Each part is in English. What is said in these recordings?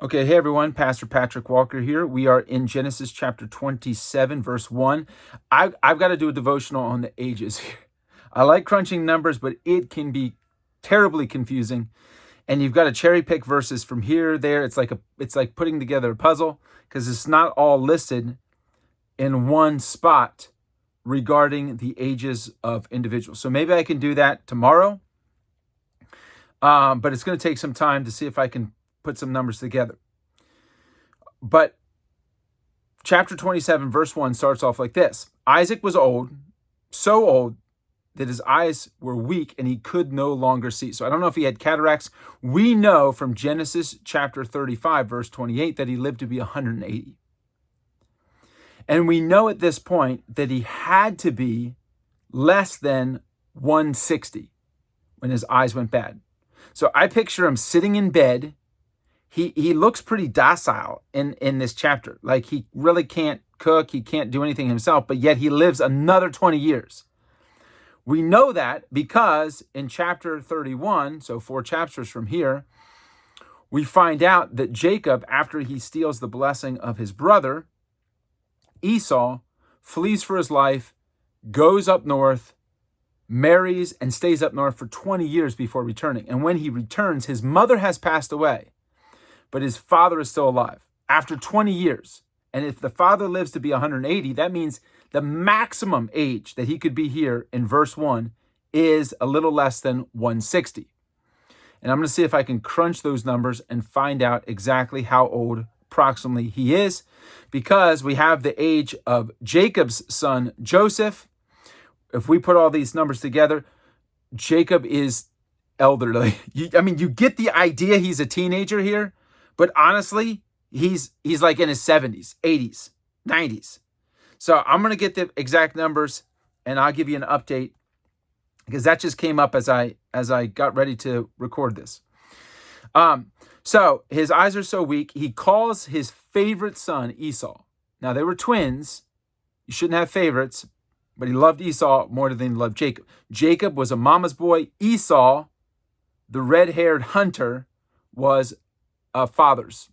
Okay, hey everyone, Pastor Patrick Walker here. We are in Genesis chapter 27, verse 1. I've got to do a devotional on the ages here. I like crunching numbers, but it can be terribly confusing. And you've got to cherry pick verses from here, there. It's like putting together a puzzle because it's not all listed in one spot regarding the ages of individuals. So maybe I can do that tomorrow. But it's going to take some time to see if I can put some numbers together. But chapter 27, verse 1 starts off like this. Isaac was old, so old that his eyes were weak and he could no longer see. So I don't know if he had cataracts. We know from Genesis chapter 35, verse 28, that he lived to be 180. And we know at this point that he had to be less than 160 when his eyes went bad. So I picture him sitting in bed. He looks pretty docile in this chapter. Like he really can't cook. He can't do anything himself, but yet he lives another 20 years. We know that because in chapter 31, so 4 chapters from here, we find out that Jacob, after he steals the blessing of his brother, Esau, flees for his life, goes up north, marries, and stays up north for 20 years before returning. And when he returns, his mother has passed away, but his father is still alive after 20 years. And if the father lives to be 180, that means the maximum age that he could be here in verse 1 is a little less than 160. And I'm going to see if I can crunch those numbers and find out exactly how old approximately he is, because we have the age of Jacob's son, Joseph. If we put all these numbers together, Jacob is elderly. You get the idea he's a teenager here, but honestly, he's like in his 70s, 80s, 90s. So I'm going to get the exact numbers and I'll give you an update because that just came up as I got ready to record this. So his eyes are so weak, he calls his favorite son Esau. Now they were twins. You shouldn't have favorites, but he loved Esau more than he loved Jacob. Jacob was a mama's boy. Esau, the red-haired hunter, was a father's.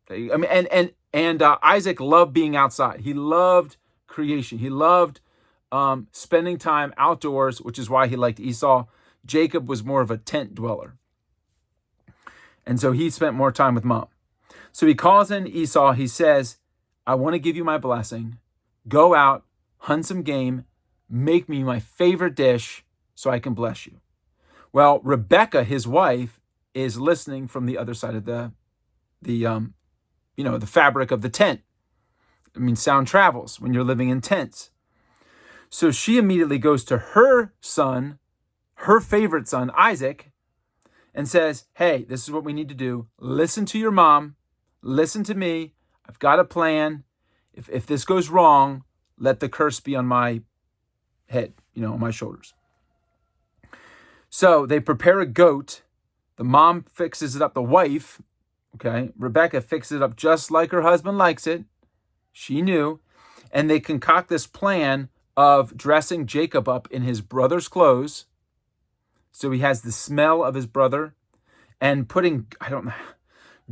And Isaac loved being outside. He loved creation. He loved spending time outdoors, which is why he liked Esau. Jacob was more of a tent dweller. And so he spent more time with mom. So he calls in Esau. He says, I want to give you my blessing. Go out, hunt some game, make me my favorite dish so I can bless you. Well, Rebecca, his wife, is listening from the other side of the fabric of the tent. Sound travels when you're living in tents. So she immediately goes to her son, her favorite son, Isaac, and says, hey, this is what we need to do. Listen to your mom. Listen to me. I've got a plan. If this goes wrong, let the curse be on my head, on my shoulders. So they prepare a goat. The mom fixes it up. The wife, Rebecca fixes it up just like her husband likes it. She knew. And they concoct this plan of dressing Jacob up in his brother's clothes. So he has the smell of his brother, and putting,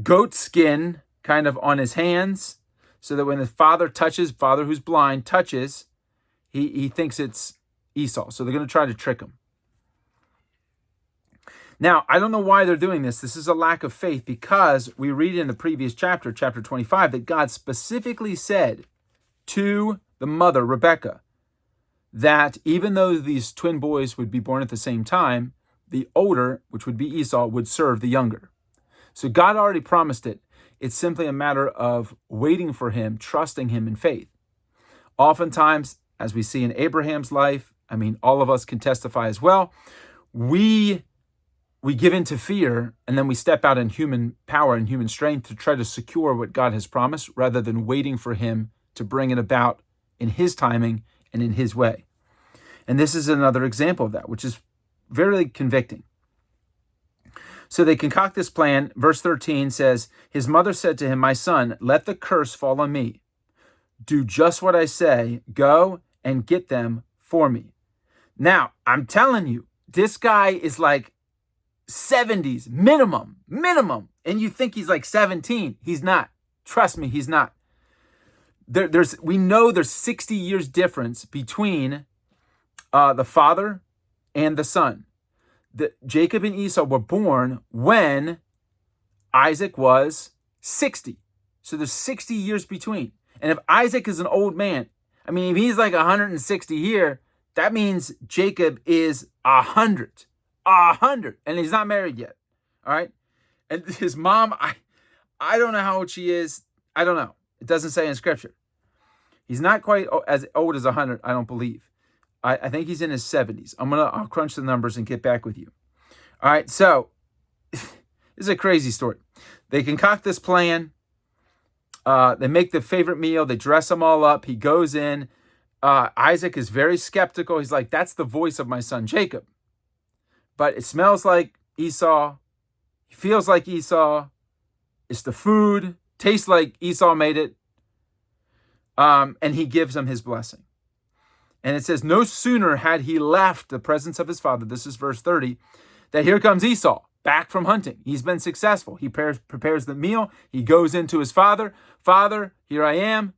goat skin kind of on his hands so that when the father who's blind touches, he thinks it's Esau. So they're going to try to trick him. Now, I don't know why they're doing this. This is a lack of faith because we read in the previous chapter, chapter 25, that God specifically said to the mother, Rebecca, that even though these twin boys would be born at the same time, the older, which would be Esau, would serve the younger. So God already promised it. It's simply a matter of waiting for him, trusting him in faith. Oftentimes, as we see in Abraham's life, all of us can testify as well, we give in to fear and then we step out in human power and human strength to try to secure what God has promised rather than waiting for him to bring it about in his timing and in his way. And this is another example of that, which is very convicting. So they concoct this plan. Verse 13 says, his mother said to him, my son, let the curse fall on me. Do just what I say. Go and get them for me. Now, I'm telling you, this guy is like 70s minimum. And you think he's like 17. He's not. Trust me, he's not. We know there's 60 years difference between the father and the son. Jacob and Esau were born when Isaac was 60. So there's 60 years between. And if Isaac is an old man, I mean, if he's like 160 here, that means Jacob is 100. 100. And he's not married yet. All right. And his mom, I don't know how old she is. I don't know. It doesn't say in scripture. He's not quite as old as 100, I don't believe. I think he's in his 70s. I'll crunch the numbers and get back with you. All right, so this is a crazy story. They concoct this plan. They make the favorite meal. They dress him all up. He goes in. Isaac is very skeptical. He's like, that's the voice of my son Jacob. But it smells like Esau. He feels like Esau. It's the food. Tastes like Esau made it. And he gives him his blessing. And it says, no sooner had he left the presence of his father, this is verse 30, that here comes Esau back from hunting. He's been successful. He prepares the meal. He goes into his father. Father, here I am.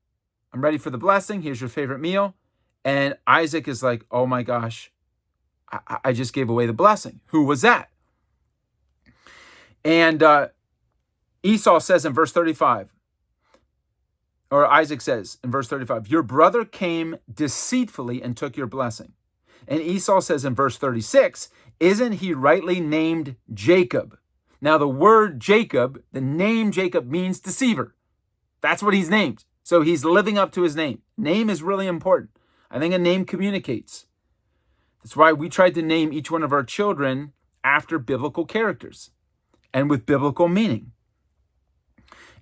I'm ready for the blessing. Here's your favorite meal. And Isaac is like, oh my gosh, I just gave away the blessing. Who was that? And Esau says in verse 35, or Isaac says in verse 35, your brother came deceitfully and took your blessing. And Esau says in verse 36, isn't he rightly named Jacob? Now the word Jacob, the name Jacob means deceiver. That's what he's named. So he's living up to his name. Name is really important. I think a name communicates. That's why we tried to name each one of our children after biblical characters and with biblical meaning.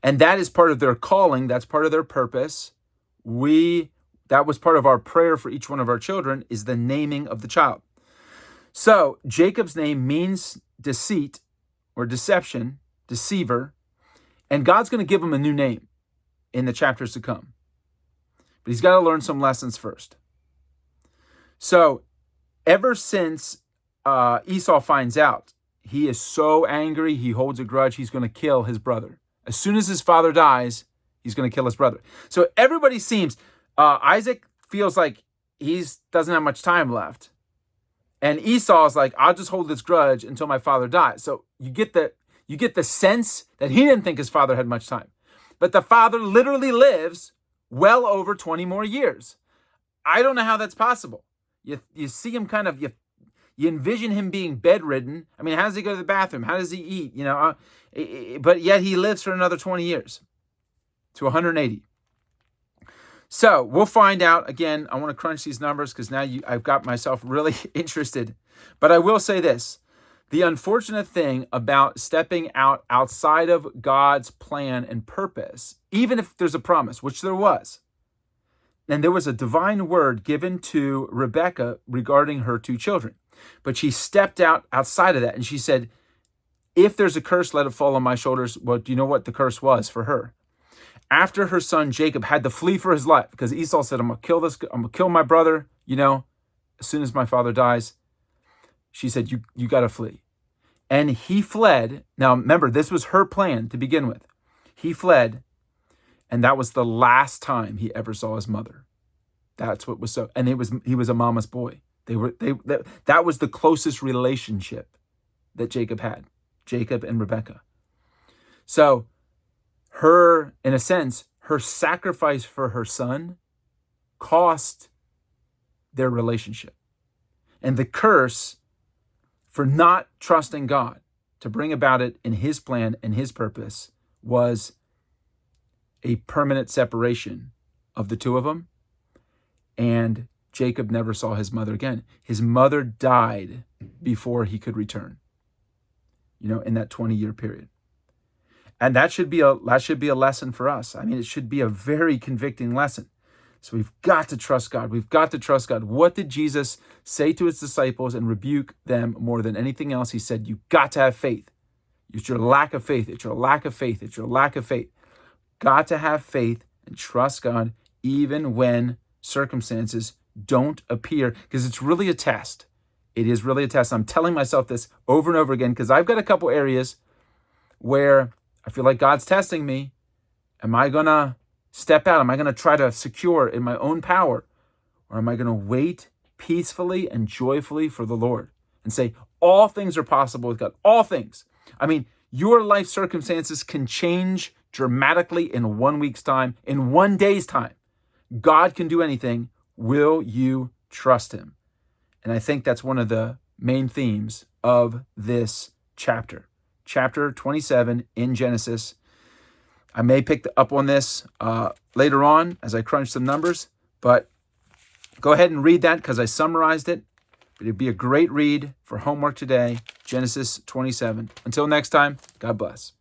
And that is part of their calling. That's part of their purpose. That was part of our prayer for each one of our children, is the naming of the child. So Jacob's name means deceit or deception, deceiver. And God's going to give him a new name in the chapters to come. But he's got to learn some lessons first. So ever since Esau finds out, he is so angry, he holds a grudge, he's going to kill his brother. As soon as his father dies, he's going to kill his brother. So everybody seems, Isaac feels like he doesn't have much time left. And Esau is like, I'll just hold this grudge until my father dies. So you get the sense that he didn't think his father had much time. But the father literally lives well over 20 more years. I don't know how that's possible. You see him kind of, you envision him being bedridden. I mean, how does he go to the bathroom? How does he eat? But yet he lives for another 20 years to 180. So we'll find out. Again, I want to crunch these numbers because now I've got myself really interested. But I will say this. The unfortunate thing about stepping outside of God's plan and purpose, even if there's a promise, which there was, and there was a divine word given to Rebekah regarding her two children, but she stepped outside of that and she said, if there's a curse, let it fall on my shoulders. Well, do you know what the curse was for her? After her son Jacob had to flee for his life, because Esau said, I'm going to kill my brother, as soon as my father dies. She said, you got to flee. And he fled. Now, remember, this was her plan to begin with. He fled, and that was the last time he ever saw his mother. That's what was so. And he was a mama's boy. That was the closest relationship that Jacob had, Jacob and Rebekah. So her, in a sense, her sacrifice for her son cost their relationship. And the curse for not trusting God to bring about it in his plan and his purpose was a permanent separation of the two of them. And Jacob never saw his mother again. His mother died before he could return, in that 20-year period. And that should be a lesson for us. I mean, it should be a very convicting lesson. So we've got to trust God. We've got to trust God. What did Jesus say to his disciples and rebuke them more than anything else? He said, you've got to have faith. It's your lack of faith. It's your lack of faith. It's your lack of faith. Got to have faith and trust God even when circumstances don't appear, because it's really a test. It is really a test. I'm telling myself this over and over again because I've got a couple areas where I feel like God's testing me. Am I going to step out? Am I going to try to secure in my own power? Or am I going to wait peacefully and joyfully for the Lord and say, all things are possible with God? All things. I mean, your life circumstances can change dramatically in 1 week's time, in 1 day's time. God can do anything. Will you trust him? And I think that's one of the main themes of this chapter. Chapter 27 in Genesis. I may pick up on this later on as I crunch some numbers, but go ahead and read that because I summarized it. It'd be a great read for homework today, Genesis 27. Until next time, God bless.